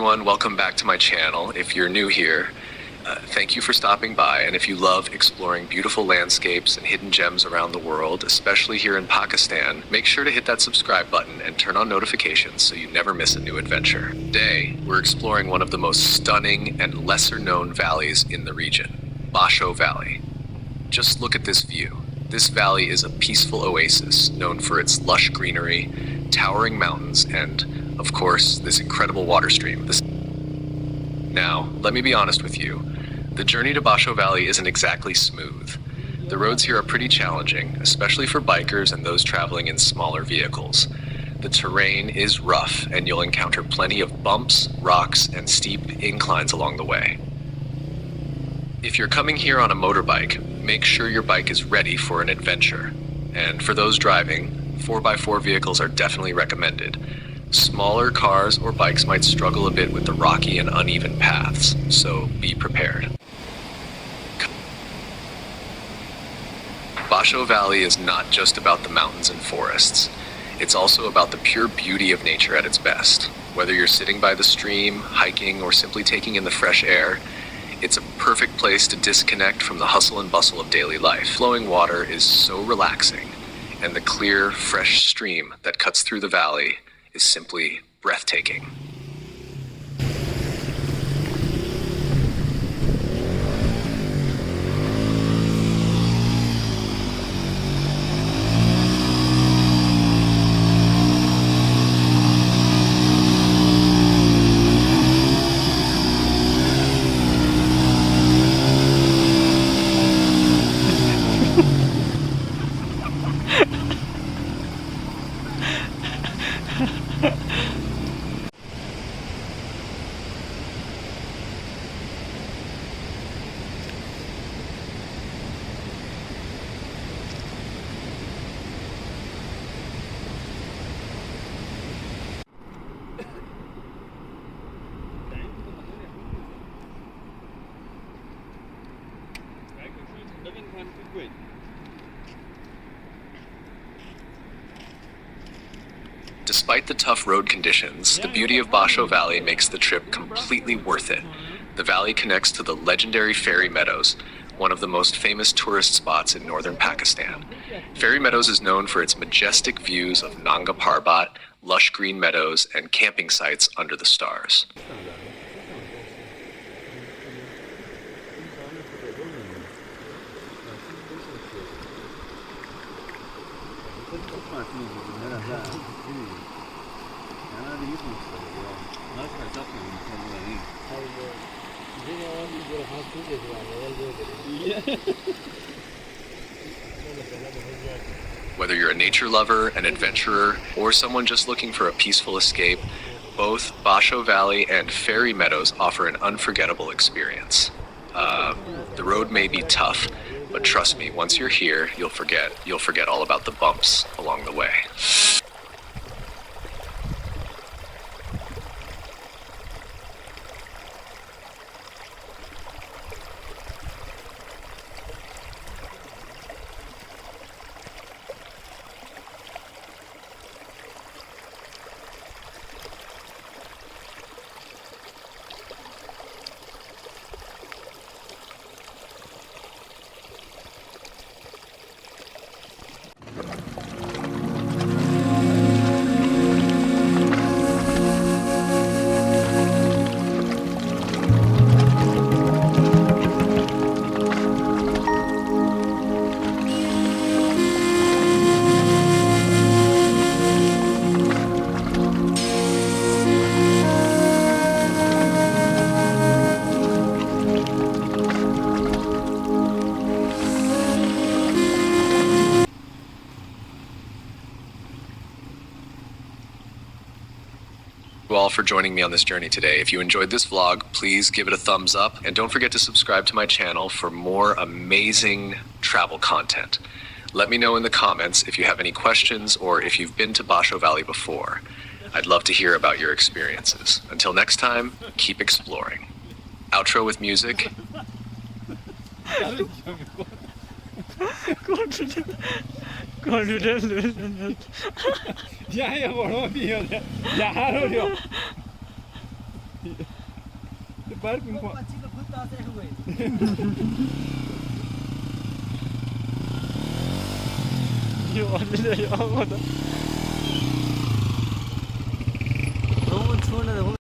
everyone, welcome back to my channel. If you're new here, thank you for stopping by, and if you love exploring beautiful landscapes and hidden gems around the world, especially here in Pakistan, make sure to hit that subscribe button and turn on notifications so you never miss a new adventure. Today, we're exploring one of the most stunning and lesser-known valleys in the region, Basho Valley. Just look at this view. This valley is a peaceful oasis known for its lush greenery, towering mountains, and, of course, this incredible water stream. Now, let me be honest with you. The journey to Basho Valley isn't exactly smooth. The roads here are pretty challenging, especially for bikers and those traveling in smaller vehicles. The terrain is rough, and you'll encounter plenty of bumps, rocks, and steep inclines along the way. If you're coming here on a motorbike, make sure your bike is ready for an adventure. And for those driving, 4x4 vehicles are definitely recommended. Smaller cars or bikes might struggle a bit with the rocky and uneven paths, so be prepared. Basho Valley is not just about the mountains and forests. It's also about the pure beauty of nature at its best. Whether you're sitting by the stream, hiking, or simply taking in the fresh air, it's a perfect place to disconnect from the hustle and bustle of daily life. Flowing water is so relaxing, and the clear, fresh stream that cuts through the valley is simply breathtaking. Despite the tough road conditions, the beauty of Basho Valley makes the trip completely worth it. The valley connects to the legendary Fairy Meadows, one of the most famous tourist spots in northern Pakistan. Fairy Meadows is known for its majestic views of Nanga Parbat, lush green meadows, and camping sites under the stars. Whether you're a nature lover, an adventurer, or someone just looking for a peaceful escape, both Basho Valley and Fairy Meadows offer an unforgettable experience. The road may be tough, but trust me, once you're here, you'll forget all about the bumps along the way. You all for joining me on this journey today. If you enjoyed this vlog, please give it a thumbs up, and don't forget to subscribe to my channel for more amazing travel content. Let me know in the comments if you have any questions or if you've been to Basho Valley before. I'd love to hear about your experiences. Until next time, keep exploring. Outro with music. Ya, ya, bueno, mío, ya, ya, The bird being What you put that away? You already know. 너무 추운데